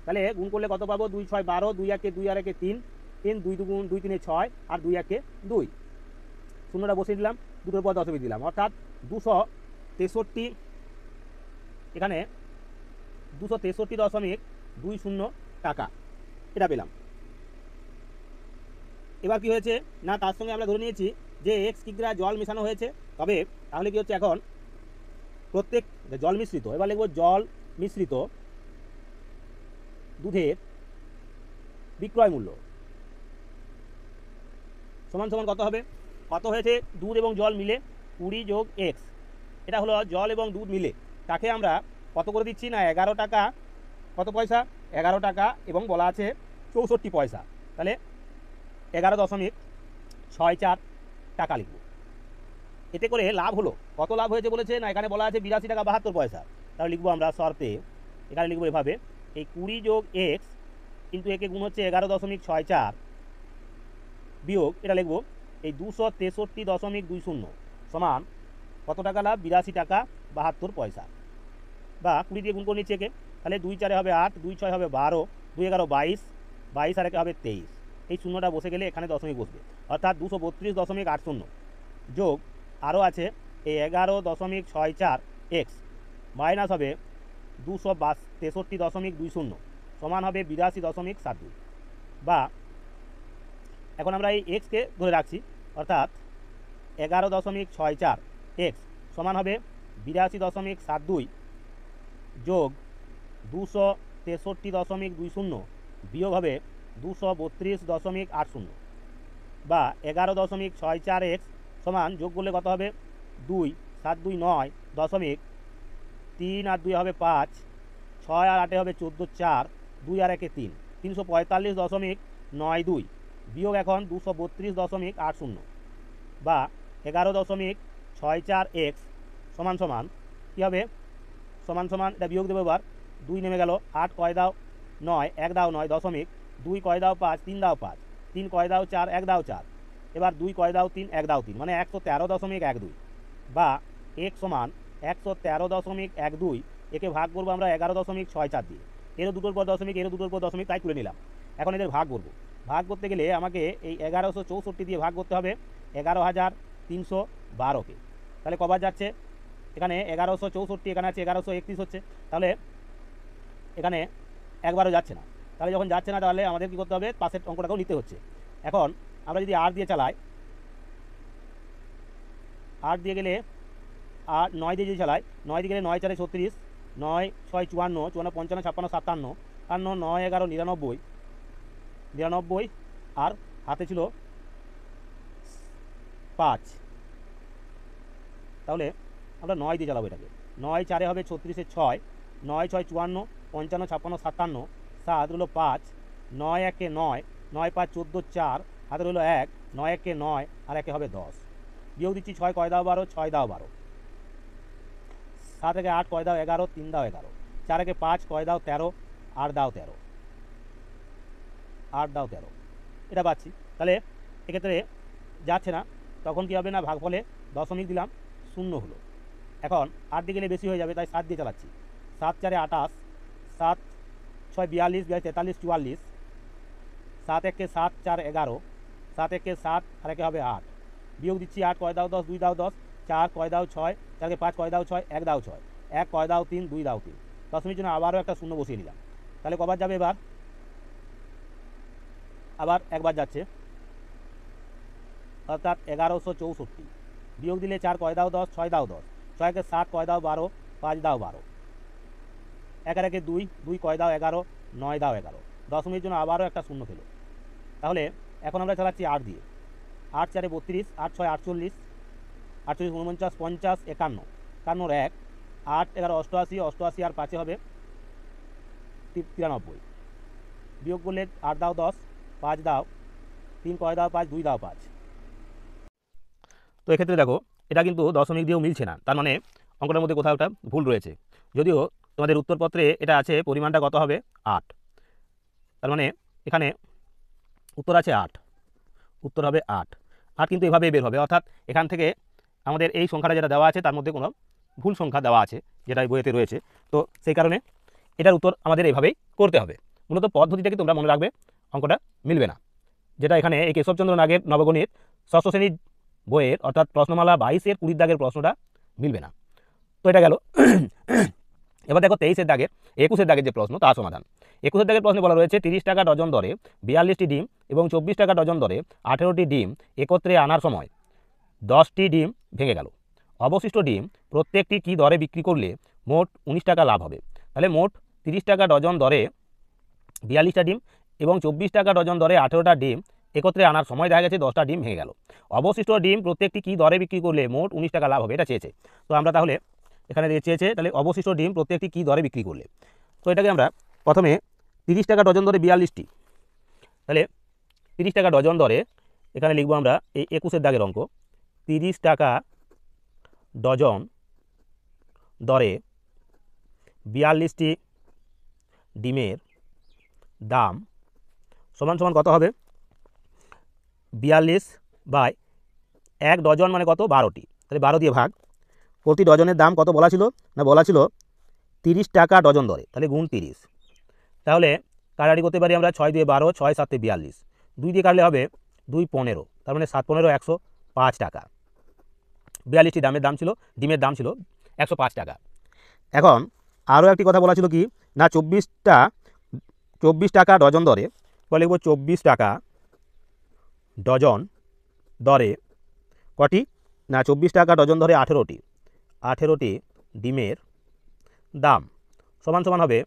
তাহলে গুণ করলে কত পাবো 2 6 12 2 1 2 আর 1 3 3 2 2 2 3 6 আর 2 1 2, শূন্যটা বসিয়ে দিলাম, দুটোর পর দশমিক দিলাম, অর্থাৎ 263, এখানে 263.20 টাকা এটা পেলাম। এবার কি হয়েছে না, তার সঙ্গে আমরা ধরে নিয়েছি যে এক্স কিগ্রা জল মেশানো হয়েছে, তবে তাহলে কি হচ্ছে এখন প্রত্যেক জল মিশ্রিত, এবার লিখব জল মিশ্রিত দুধের বিক্রয় মূল্য সমান সমান কত হবে, কত হয়েছে দুধ এবং জল মিলে 20 যোগ এক্স, এটা হলো জল এবং দুধ মিলে। তাকে আমরা কত করে দিচ্ছি না 11 টাকা, কত পয়সা 11 টাকা এবং বলা আছে 64 পয়সা, তাহলে 11.64 টাকা লিখব। এতে করে লাভ হলো, কত লাভ হয়েছে বলেছে না, এখানে বলা আছে 82 টাকা 72 পয়সা। তাহলে লিখবো আমরা শর্তে, এখানে লিখবো এভাবে, এই 20 যোগ এক্স কিন্তু একে গুণ হচ্ছে 11.64 বিয়োগ এটা লিখবো এই 263.20 সমান কত টাকা লাভ 82 টাকা 72 পয়সা, বা 20 দিয়ে গুণ করে নিচ্ছে একে, তাহলে 2 4 হবে 8, 2 6 হবে 12, 2 11 22, 22 আর একে হবে 23। এই শূন্যটা বসে গেলে এখানে দশমিক বসবে, অর্থাৎ 232.80 যোগ আরও আছে এই 11.64 এক্স মাইনাস হবে 263.20 সমান হবে 82.72। বা এখন আমরা এই এক্সকে ধরে রাখছি, অর্থাৎ 11.64 এক্স সমান হবে 82.72 যোগ 263.20 বিয়োগ হবে 232.80, বা 11.64 এক্স সমান যোগ করলে কত হবে 2 7 2 9 দশমিক 3 আর 2 হবে 5, 6 আর 8 হবে 14, 4 2 আর 1 3, 345.92 বিয়োগ এখন 232.80, বা 11.64 এক্স সমান সমান কী হবে, সমান সমান এটা বিয়োগ দেবো এবার, 2 নেমে গেল, 8 কয় দাও 9, 1 দাও 9 দশমিক, 2 কয় দাও 5, 3 দাও 5, 3 কয় দাও 4, 1 দাও 4, এবার 2 কয় দাও 3, 1 দাও 3, মানে 113.12, বা এক সমান 113.12। একে ভাগ করবো আমরা 11.64 দিয়ে, এরও দুটোর পর দশমিক, এরও দুটোর পর দশমিক, তাই তুলে নিলাম। এখন এদের ভাগ করবো, ভাগ করতে গেলে আমাকে এই 1164 দিয়ে ভাগ করতে হবে 11,312কে, তাহলে কবার যাচ্ছে, এখানে 1164, এখানে আছে 1131 হচ্ছে, তাহলে এখানে একবারও যাচ্ছে না। তাহলে যখন যাচ্ছে না তাহলে আমাদের কী করতে হবে, পাশের অঙ্কটাকেও নিতে হচ্ছে। এখন আমরা যদি 8 দিয়ে চালাই, 8 দিয়ে গেলে আর 9 দিয়ে যদি চালাই, 9 দিয়ে গেলে 9 4 36, 9 6 54, 54 55 56 57, 58 9 11 99, 99 আর হাতে ছিল 5, তাহলে আমরা 9 দিয়ে চালাবো এটাকে, 9 4 হবে 36 6, 9 6 54 55 56 57, 7 হলো 5, 9 1 9, 9 5 14 4, হাতে হলো 1, 9 1 9 আর একে হবে 10, বিয়োগ দিচ্ছি 6 কয় দাও 12, 6 দাও 12, 7 থেকে 8 কয় দাও 11, 3 দাও 11, 4 থেকে 5 কয় দাও 13, 8 দাও 13, 8 দাও 13, এটা পাচ্ছি। তাহলে এক্ষেত্রে যাচ্ছে না, তখন কী হবে না, ভাগফলে দশমিক দিলাম, 0 হলো। এখন 8 দিয়ে গেলে বেশি হয়ে যাবে, তাই 7 দিয়ে চালাচ্ছি, 7 4 28, 7 6 42, 42 43 44, 7 1 7 4 11, 7 1 7 আর একে হবে 8, বিয়োগ দিচ্ছি 8 কয় দাও 10, 2 দাও 10, 4 কয় দাও 6, 4 কে 5 কয় দাও 6, 1 দাও 6, 1 কয় দাও 3, 2 দাও 3, দশমিক জন্য আবারও একটা 0 বসিয়ে নিলাম। তাহলে কবার যাবে এবার, আবার একবার যাচ্ছে, অর্থাৎ 1164, বিয়োগ দিলে 4 কয় দাও 10, 6 দাও 10, 6 কে 7 কয় দাও 12, 5 দাও 12, 1 আর 1 2, 2 কয় দাও 11, 9 দাও 11, দশমিক জন্য আবারও একটা 0 পেল। তাহলে এখন আমরা চালাচ্ছি 8 দিয়ে, 8 4 32, 8 6 48, 48 49 50 51, 51 1, 8 11 88, 88 আর 5 হবে 93, বিয়োগ করলে 8 দাও 10, 5 দাও 3 কয় দাও 5, 2 দাও 5। তো এক্ষেত্রে দেখো এটা কিন্তু দশমিক দিয়েও মিলছে না, তার মানে অঙ্কটার মধ্যে কোথাও একটা ভুল রয়েছে। যদিও তোমাদের উত্তরপত্রে এটা আছে পরিমাণটা কত হবে 8, তার মানে এখানে উত্তর আছে 8, উত্তর হবে 8, কিন্তু এভাবেই বের হবে, অর্থাৎ এখান থেকে আমাদের এই সংখ্যাটা যেটা দেওয়া আছে তার মধ্যে কোনো ভুল সংখ্যা দেওয়া আছে যেটা এই বইয়েতে রয়েছে, তো সেই কারণে এটার উত্তর আমাদের এইভাবেই করতে হবে। মূলত পদ্ধতিটাকে তোমরা মনে রাখবে, অঙ্কটা মিলবে না। যেটা এখানে এই কেশবচন্দ্র নাগের নবগণিত ষষ্ঠ শ্রেণীর বইয়ের অর্থাৎ প্রশ্নমালা 22-এর 20 দাগের প্রশ্নটা মিলবে না। তো এটা গেল। এবার দেখো 23-এর দাগের 21-এর দাগের যে প্রশ্ন তার সমাধান। 21-এর দাগের প্রশ্নে বলা রয়েছে 30 টাকা ডজন দরে 42টি ডিম এবং 24 টাকা ডজন দরে 18টি ডিম একত্রে আনার সময় 10টি ডিম ভেঙে গেল। অবশিষ্ট ডিম প্রত্যেকটি কি দরে বিক্রি করলে মোট 19 টাকা লাভ হবে। তাহলে মোট 30 টাকা ডজন দরে 42টা ডিম এবং 24 টাকা ডজন দরে 18টা ডিম একত্রে আনার সময় দেখা গেছে 10টা ডিম ভেঙে গেল। অবশিষ্ট ডিম প্রত্যেকটি কী দরে বিক্রি করলে মোট 19 টাকা লাভ হবে, এটা চেয়েছে। তো আমরা তাহলে এখানে চেয়েছে তাহলে অবশিষ্ট ডিম প্রত্যেকটি কী দরে বিক্রি করলে, তো এটাকে আমরা প্রথমে 30 টাকা ডজন দরে 42টি, তাহলে 30 টাকা ডজন দরে এখানে লিখবো আমরা এই 21 দাগের অঙ্ক, 30 টাকা ডজন দরে 42টি ডিমের দাম সমান সমান কত হবে, 42/1 ডজন মানে কত, 12টি, তাহলে 12 দিয়ে ভাগ। প্রতি ডজনের দাম কত বলা ছিল, না বলা ছিল 30 টাকা ডজন দরে, তাহলে গুণ 30। তাহলে কাটাকাটি করতে পারি আমরা, 6 2 12, 6 7 42, 2 দিয়ে কাটলে হবে 2 15, তার মানে 7 15 105 টাকা। 42টি ডিমের দাম ছিল 105 টাকা। এখন আরও একটি কথা বলা ছিল কি না, 24 টাকা ডজন দরে, বলে লিখব 24 টাকা ডজন দরে কটি, না 24 টাকা ডজন ধরে 18টি ডিমের দাম সমান সমান হবে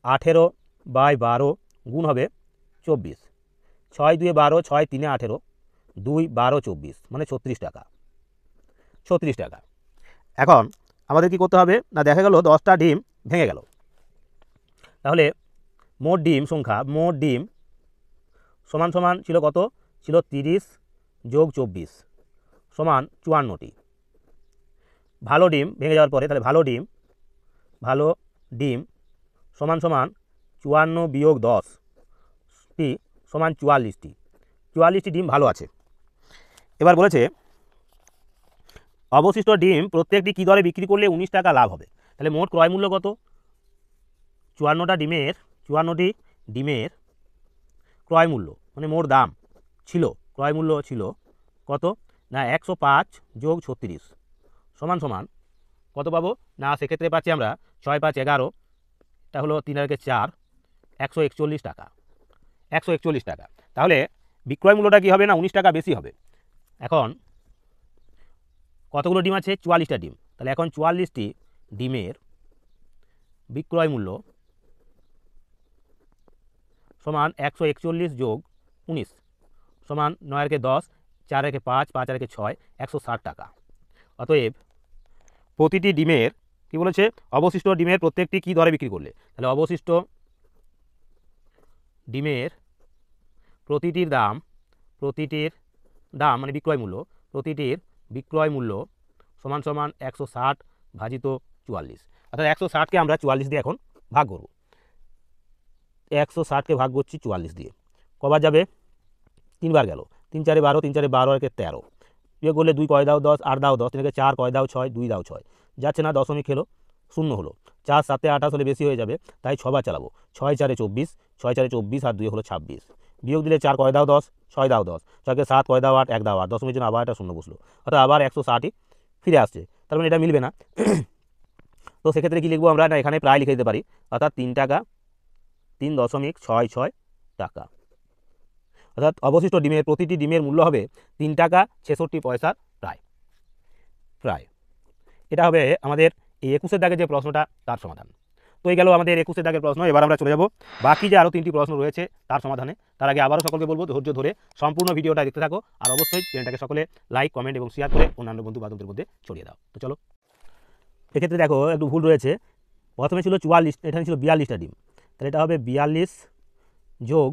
18/12 গুণ হবে 24, 6 2 12, 6 3 18, 2 12 24, মানে 36 টাকা। এখন আমাদের কি করতে হবে, না দেখা গেল 10টা ডিম ভেঙে গেল, তাহলে মোট ডিম সংখ্যা, মোট ডিম সমান সমান ছিল কত, ছিল 30 যোগ 24 সমান 54টি। ভালো ডিম ভেঙে যাওয়ার পরে তাহলে ভালো ডিম সমান সমান 54 বিয়োগ 10টি সমান 44টি ডিম ভালো আছে। এবার বলেছে অবশিষ্ট ডিম প্রত্যেকটি কী দরে বিক্রি করলে 19 টাকা লাভ হবে, তাহলে মোট ক্রয় মূল্য কত, 54টি ডিমের ক্রয় মূল্য মানে মোট দাম ছিল, ক্রয় মূল্য ছিল কত, না 105 যোগ 36 সমান সমান কত পাবো, না সেক্ষেত্রে পাচ্ছি আমরা 6 5 11, এটা হলো 3 আর 4, 141 টাকা। তাহলে বিক্রয় মূল্যটা কী হবে, না 19 টাকা বেশি হবে। এখন কতগুলো ডিম আছে, 44টা ডিম, তাহলে এখন 44টি ডিমের বিক্রয় মূল্য সমান 141 যোগ 19 সমান 9 আর 10, 4 আর 5, 5 আর 6, 160 টাকা। অতএব প্রতিটি ডিমের কি বলেছে, অবশিষ্ট ডিমের প্রত্যেকটি কী দরে বিক্রি করলে, তাহলে অবশিষ্ট ডিমের প্রতিটির দাম মানে প্রতিটির বিক্রয় মূল্য সমান সমান 160 ভাজিত 44, অর্থাৎ 160কে আমরা 44 দিয়ে এখন ভাগ করব। 160কে ভাগ করছি 44 দিয়ে, কবার যাবে, 3 বার গেল, 3 4 12, 3 4 12 আর 13, বিয়োগ করলে 2 কয় দাও 10, 8 দাও 10, 3 4 কয় দাও 6, 2 দাও 6, যাচ্ছে না, দশমিক খেলো, 0 হলো, 4 7 28 হলে বেশি হয়ে যাবে, তাই 6 বার চালাবো, 6 4 24, 6 4 24 আর 2 হলো 26, বিয়োগ দিলে 4 কয় দাও 10, 6 দাও 10, 6কে 7 কয় দাও 8, 1 দাও 8, দশমিকের জন্য আবার একটা 0 বসলো, অর্থাৎ আবার 160ই ফিরে আসছে, তার মানে এটা মিলবে না। তো সেক্ষেত্রে কী লিখবো আমরা, না এখানে প্রায় লিখে দিতে পারি, অর্থাৎ 3 টাকা 3.66 টাকা, অর্থাৎ অবশিষ্ট ডিমের প্রতিটি ডিমের মূল্য হবে 3 টাকা 66 পয়সার প্রায়। এটা হবে আমাদের এই 21 দাগের যে প্রশ্নটা তার সমাধান। তো এই গেল আমাদের 21 দাগের প্রশ্ন। এবার আমরা চলে যাব বাকি যে আরও 3টি প্রশ্ন রয়েছে তার সমাধানে। তার আগে আবারও সকলকে বলবো ধৈর্য ধরে সম্পূর্ণ ভিডিওটা দেখতে থাকো, আর অবশ্যই চ্যানেলটাকে সকলে লাইক কমেন্ট এবং শেয়ার করে অন্যান্য বন্ধু বান্ধবদের মধ্যে ছড়িয়ে দাও। তো চলো, এক্ষেত্রে দেখো একটু ভুল রয়েছে, প্রথমে ছিল 44, এখানে ছিল 42টা ডিম, তাহলে এটা হবে 42 যোগ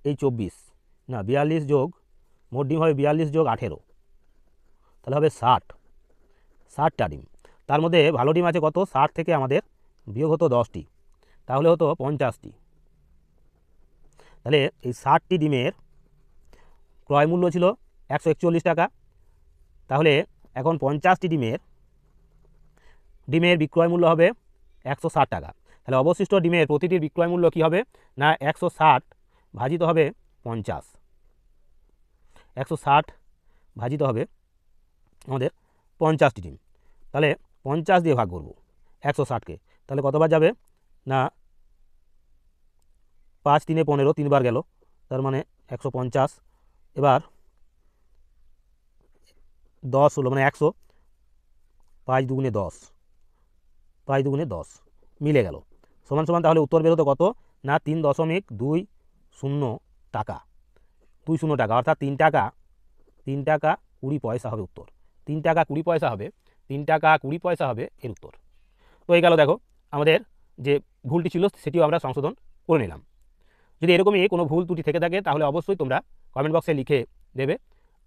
এই 24, না 42 যোগ মোট ডিম হবে 42 যোগ 18, তাহলে হবে 60টা ডিম। তার মধ্যে ভালো ডিম আছে কত, 60 থেকে আমাদের বিয়োগ হতো 10টি, তাহলে হতো 50টি। তাহলে এই 60টি ডিমের ক্রয় মূল্য ছিল 141 টাকা, তাহলে এখন 50টি ডিমের বিক্রয় মূল্য হবে 160 টাকা। তাহলে অবশিষ্ট ডিমের প্রতিটির বিক্রয় মূল্য কী হবে, না 160 ভাজিত হবে 50, 160 ভাজিত হবে আমাদের 50টি ডিম, তাহলে 50 দিয়ে ভাগ করব 160কে, তাহলে কতবার যাবে, না 5 3 15, 3 বার গেল, তার মানে 150, এবার 10 হলো মানে 100, 5 2 10, 5 2 10 মিলে গেল, সমান সমান তাহলে উত্তর বেরোতো কত, না 3.20 টাকা। 20 টাকা, অর্থাৎ 3 টাকা 20 পয়সা হবে উত্তর। 3 টাকা 20 পয়সা হবে, 3 টাকা 20 পয়সা হবে এর উত্তর। তো এই গেল, দেখো আমাদের যে ভুলটি ছিল সেটিও আমরা সংশোধন করে নিলাম। যদি এরকমই কোনো ভুল ত্রুটি থেকে থাকে তাহলে অবশ্যই তোমরা কমেন্ট বক্সে লিখে দেবে,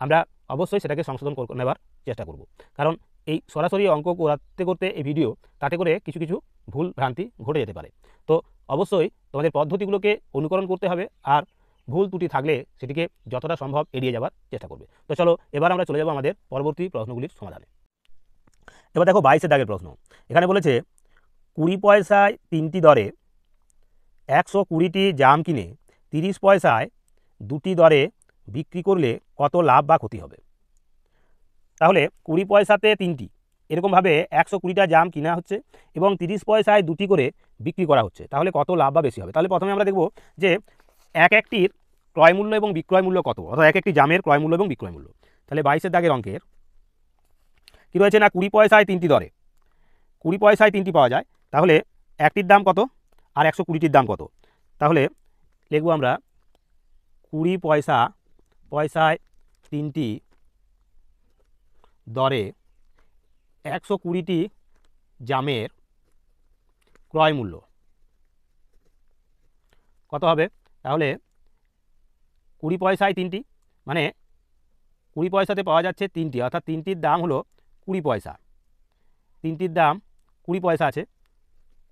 আমরা অবশ্যই সেটাকে সংশোধন নেবার চেষ্টা করব। কারণ এই সরাসরি অঙ্ক করতে করতে এই ভিডিও তাতে করে কিছু কিছু ভুল ভ্রান্তি ঘটে যেতে পারে। তো অবশ্যই তোমাদের পদ্ধতিগুলোকে অনুকরণ করতে হবে, আর ভুল ত্রুটি থাকলে সেটিকে যতটা সম্ভব এড়িয়ে যাওয়ার চেষ্টা করবে। তো চলো এবার আমরা চলে যাব আমাদের পরবর্তী প্রশ্নগুলির সমাধানে। এবার দেখো 22 দাগের প্রশ্ন। এখানে বলেছে 20 পয়সায় 3টি দরে 120টি জাম কিনে 30 পয়সায় 2টি দরে বিক্রি করলে কত লাভ বা ক্ষতি হবে। তাহলে 20 পয়সাতে 3টি, এরকমভাবে 120টা জাম কিনা হচ্ছে এবং 30 পয়সায় 2টি করে বিক্রি করা হচ্ছে, তাহলে কত লাভ বা বেশি হবে। তাহলে প্রথমে আমরা দেখব যে একটির ক্রয় মূল্য এবং বিক্রয় মূল্য কত, অর্থাৎ একটি জামের ক্রয় মূল্য এবং বিক্রয় মূল্য। তাহলে 22 দাগের অঙ্কের কী রয়েছে না, 20 পয়সায় 3টি দরে, 20 পয়সায় 3টি পাওয়া যায়, তাহলে একটির দাম কত আর 120টির দাম কত। তাহলে লিখব আমরা 20 পয়সায় 3টি দরে 120টি জামের ক্রয় মূল্য কত হবে। তাহলে 20 পয়সায় 3টি, মানে 20 পয়সাতে পাওয়া যাচ্ছে 3টি, অর্থাৎ 3টির দাম হলো 20 পয়সা, 3টির দাম 20 পয়সা আছে,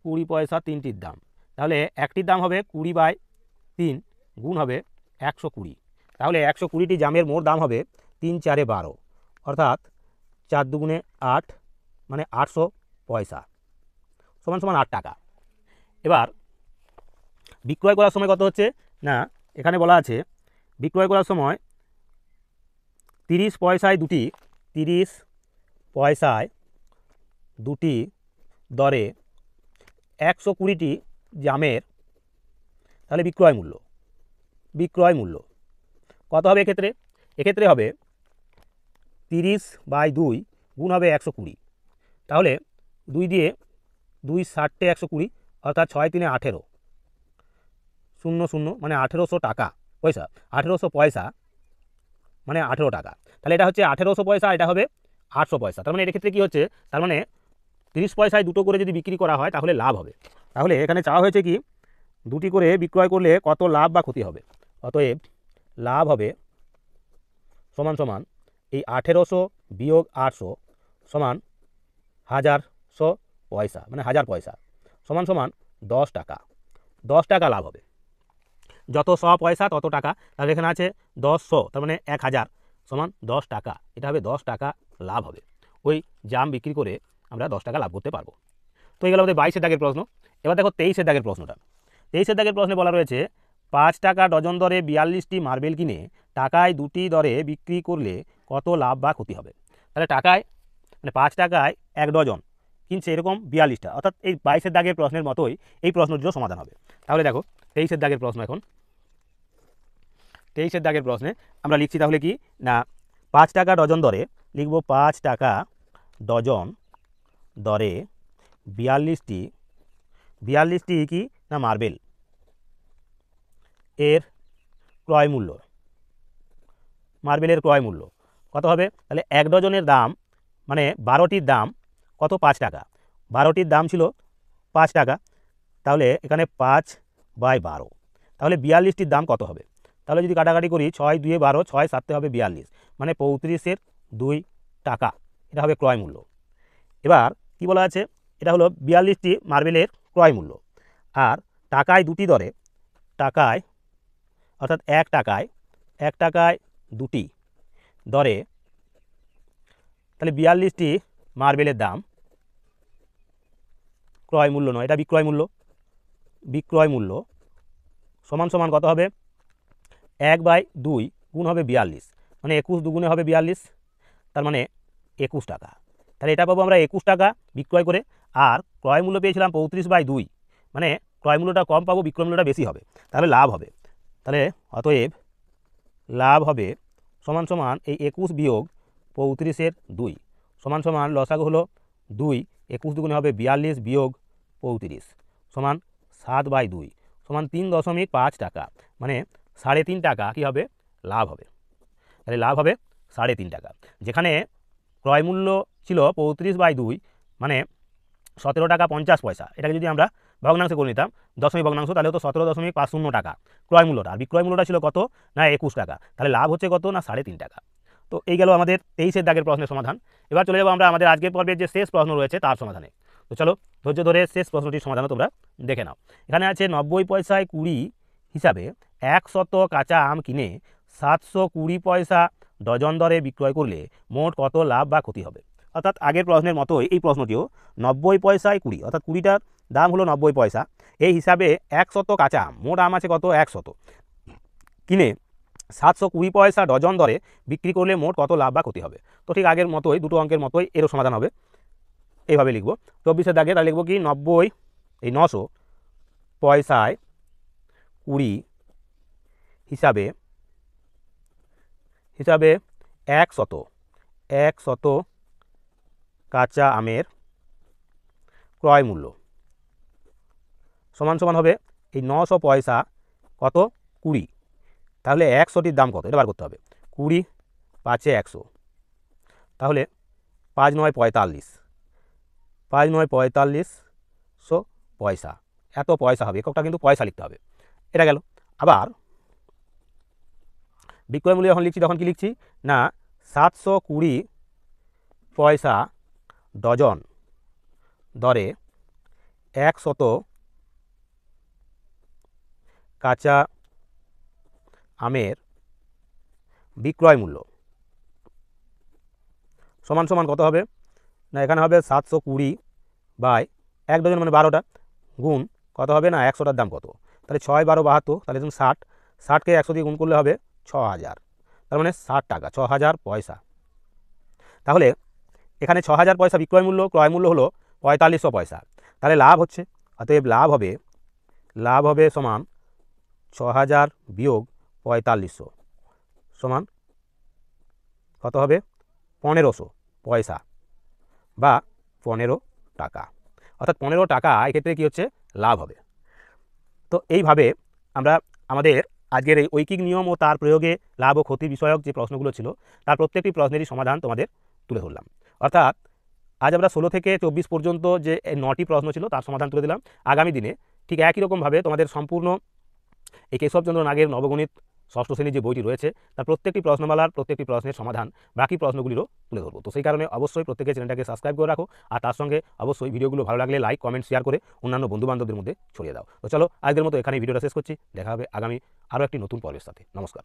20 পয়সা 3টির দাম। তাহলে একটির দাম হবে 20/3 গুণ হবে 120। তাহলে 120টি জামের মোট দাম হবে 3 4 12, অর্থাৎ 4 দুগুণে 8, মানে 800 পয়সা সমান সমান 8 টাকা। এবার বিক্রয় করার সময় কত হচ্ছে না, এখানে বলা আছে বিক্রয় করার সময় 30 পয়সায় 2টি, 30 পয়সায় 2টি দরে 120টি জামের, তাহলে বিক্রয় মূল্য কত হবে এক্ষেত্রে। এক্ষেত্রে হবে 30/2 গুণ হবে 120, তাহলে 2 দিয়ে 2 ষাটে 120, অর্থাৎ 6 3 18, 00 মানে 1800 টাকা পয়সা, 1800 পয়সা মানে 18 টাকা। তাহলে এটা হচ্ছে 1800 পয়সা, এটা হবে 800 পয়সা। তার মানে এর ক্ষেত্রে কী হচ্ছে, তার মানে 30 পয়সায় 2টো করে যদি বিক্রি করা হয় তাহলে লাভ হবে। তাহলে এখানে চাওয়া হয়েছে কি 2টি করে বিক্রয় করলে কত লাভ বা ক্ষতি হবে। অতএব লাভ হবে সমান সমান এই 1800 বিয়োগ 800 সমান 1000 পয়সা, মানে 1000 পয়সা সমান সমান 10 টাকা। 10 টাকা লাভ হবে, যত 100 পয়সা তত টাকা। তাহলে এখানে আছে 10 তার মানে 1000 সমান 10 টাকা, এটা হবে 10 টাকা লাভ হবে। ওই জাম বিক্রি করে আমরা 10 টাকা লাভ করতে পারবো। তো এই গেল আমাদের 22 দাগের প্রশ্ন। এবার দেখো 23 দাগের প্রশ্নটা। 23 দাগের প্রশ্নে বলা রয়েছে 5 টাকা ডজন দরে 42টি মার্বেল কিনে টাকায় 2টি দরে বিক্রি করলে কত লাভ বা ক্ষতি হবে। তাহলে টাকায় মানে 5 টাকায় 1 ডজন কিনছে এরকম 42টা, অর্থাৎ এই 22 দাগের প্রশ্নের মতোই এই প্রশ্নটিরও সমাধান হবে। তাহলে দেখো 23 দাগের প্রশ্ন। এখন 23 দাগের প্রশ্নে আমরা লিখছি তাহলে কি না, 5 টাকা ডজন দরে লিখব 5 টাকা ডজন দরে 42টি কি না মার্বেল এর ক্রয় মূল্য, মার্বেলের ক্রয় মূল্য কত হবে। তাহলে 1 ডজনের দাম মানে 12টির দাম কত, 5 টাকা। 12টির দাম ছিল 5 টাকা, তাহলে এখানে 5/12, তাহলে 42টির দাম কত হবে। তাহলে যদি কাটাকাটি করি 6 2 12, 6 7 হবে 42, মানে 35-এর 2 টাকা, এটা হবে ক্রয় মূল্য। এবার কি বলা আছে, এটা হলো 42টি মার্বেলের ক্রয় মূল্য, আর টাকায় 2টি দরে, টাকায় অর্থাৎ 1 টাকায় 2টি দরে, তাহলে 42টি মার্বেলের দাম, ক্রয় মূল্য নয়, এটা বিক্রয় মূল্য সমান সমান কত হবে, 1/2 গুণ হবে 42, মানে 21 দুগুণে হবে 42, তার মানে 21 টাকা। তাহলে এটা পাবো আমরা 21 টাকা বিক্রয় করে, আর ক্রয় মূল্য পেয়েছিলাম 35/2, মানে ক্রয় মূল্যটা কম পাবো, বিক্রয় মূল্যটা বেশি হবে, তাহলে লাভ হবে। তাহলে অতএব লাভ হবে সমান সমান এই 21 বিয়োগ 35-এর 2 সমান সমান লসাগু হলো 2, 21 দুগুণে হবে 42 বিয়োগ 35 সমান 7/2 সমান 3.5 টাকা, মানে 3.5 টাকা কী হবে লাভ হবে। তাহলে লাভ হবে 3.5 টাকা। যেখানে ক্রয় মূল্য ছিল 35/2 মানে 17 টাকা 50 পয়সা, এটাকে যদি আমরা ভগ্নাংশ করে নিতাম দশমিক ভগ্নাংশ, তাহলে তো 17.50 টাকা ক্রয় মূল্যটা, আর বিক্রয় মূল্যটা ছিল কত না 21 টাকা। তাহলে লাভ হচ্ছে কত না 3.5 টাকা। তো এই গেল আমাদের 23 দাগের প্রশ্নের সমাধান। এবার চলে যাবো আমরা আমাদের আজকের পর্বের যে শেষ প্রশ্ন রয়েছে তার সমাধানে। তো চলো ধৈর্য ধরে শেষ প্রশ্নটির সমাধানও তোমরা দেখে নাও। এখানে আছে 90 পয়সায় 20 হিসাবে 100 কাঁচা আম কিনে 720 পয়সা ডজন দরে বিক্রয় করলে মোট কত লাভ বা ক্ষতি হবে। অর্থাৎ আগের প্রশ্নের মতোই এই প্রশ্নটিও 90 পয়সায় 20, অর্থাৎ 20টার দাম হলো 90 পয়সা, এই হিসাবে 100 কাঁচা আম, মোট আম আছে কত 100, কিনে 720 পয়সা ডজন দরে বিক্রি করলে মোট কত লাভ বা ক্ষতি হবে। তো ঠিক আগের মতোই দুটো অঙ্কের মতোই এরও সমাধান হবে। এইভাবে লিখব 24 দাগে, তাহলে লিখব কি 90 এই 900 পয়সায় 20 হিসাবে 100 কাঁচা আমের ক্রয় মূল্য সমান সমান হবে এই 900 পয়সা কত 20, তাহলে 100টির দাম কত এটা বার করতে হবে। 20 5 100, তাহলে 5 9 45, 5 9 4500 পয়সা, এত পয়সা হবে। এককটা কিন্তু পয়সা লিখতে হবে। এটা গেল। আবার বিক্রয় মূল্য যখন লিখছি তখন কি লিখছি না 720 পয়সা ডজন দরে 100 কাঁচা আমের বিক্রয় মূল্য সমান সমান কত হবে না, এখানে হবে 720 বাই 1 ডজন মানে 12টা গুণ কত হবে না 100টার দাম কত, তাহলে 6 12 72, তাহলে তুমি 60কে 100 দিয়ে গুণ করলে হবে 6000, তার মানে 60 টাকা 6000 পয়সা। তাহলে এখানে 6000 পয়সা বিক্রয় মূল্য, ক্রয় মূল্য হলো 4500 পয়সা, তাহলে লাভ হচ্ছে, অতএব লাভ হবে সমান 6000 বিয়োগ 4500 সমান কত হবে 1500 পয়সা বা 15 টাকা, অর্থাৎ 15 টাকা এক্ষেত্রে কী হচ্ছে লাভ হবে। তো এইভাবে আমরা আমাদের আজকের এই ঐকিক নিয়ম ও তার প্রয়োগে লাভ ও ক্ষতি বিষয়ক যে প্রশ্নগুলো ছিল তার প্রত্যেকটি প্রশ্নেরই সমাধান তোমাদের তুলে ধরলাম। অর্থাৎ আজ আমরা 16 থেকে 24 পর্যন্ত যে 9টি প্রশ্ন ছিল তার সমাধান তুলে দিলাম। আগামী দিনে ঠিক একই রকমভাবে তোমাদের সম্পূর্ণ এই কেশবচন্দ্র নাগের নবগণিত ষষ্ঠ শ্রেণীর যে বইটি রয়েছে তার প্রত্যেকটি প্রশ্নমালার প্রত্যেকটি প্রশ্নের সমাধান বাকি প্রশ্নগুলিরও তুলে ধরবো। তো সেই কারণে অবশ্যই প্রত্যেকে চ্যানেলটাকে সাবস্ক্রাইব করে রাখো, আর তার সঙ্গে অবশ্যই ভিডিওগুলো ভালো লাগলে লাইক কমেন্ট শেয়ার করে অন্যান্য বন্ধুবান্ধবদের মধ্যে ছড়িয়ে দাও। তো চলো আজকের মতো এখানেই ভিডিওটা শেষ করছি, দেখা হবে আগামী আরও একটি নতুন পর্বের সাথে। নমস্কার।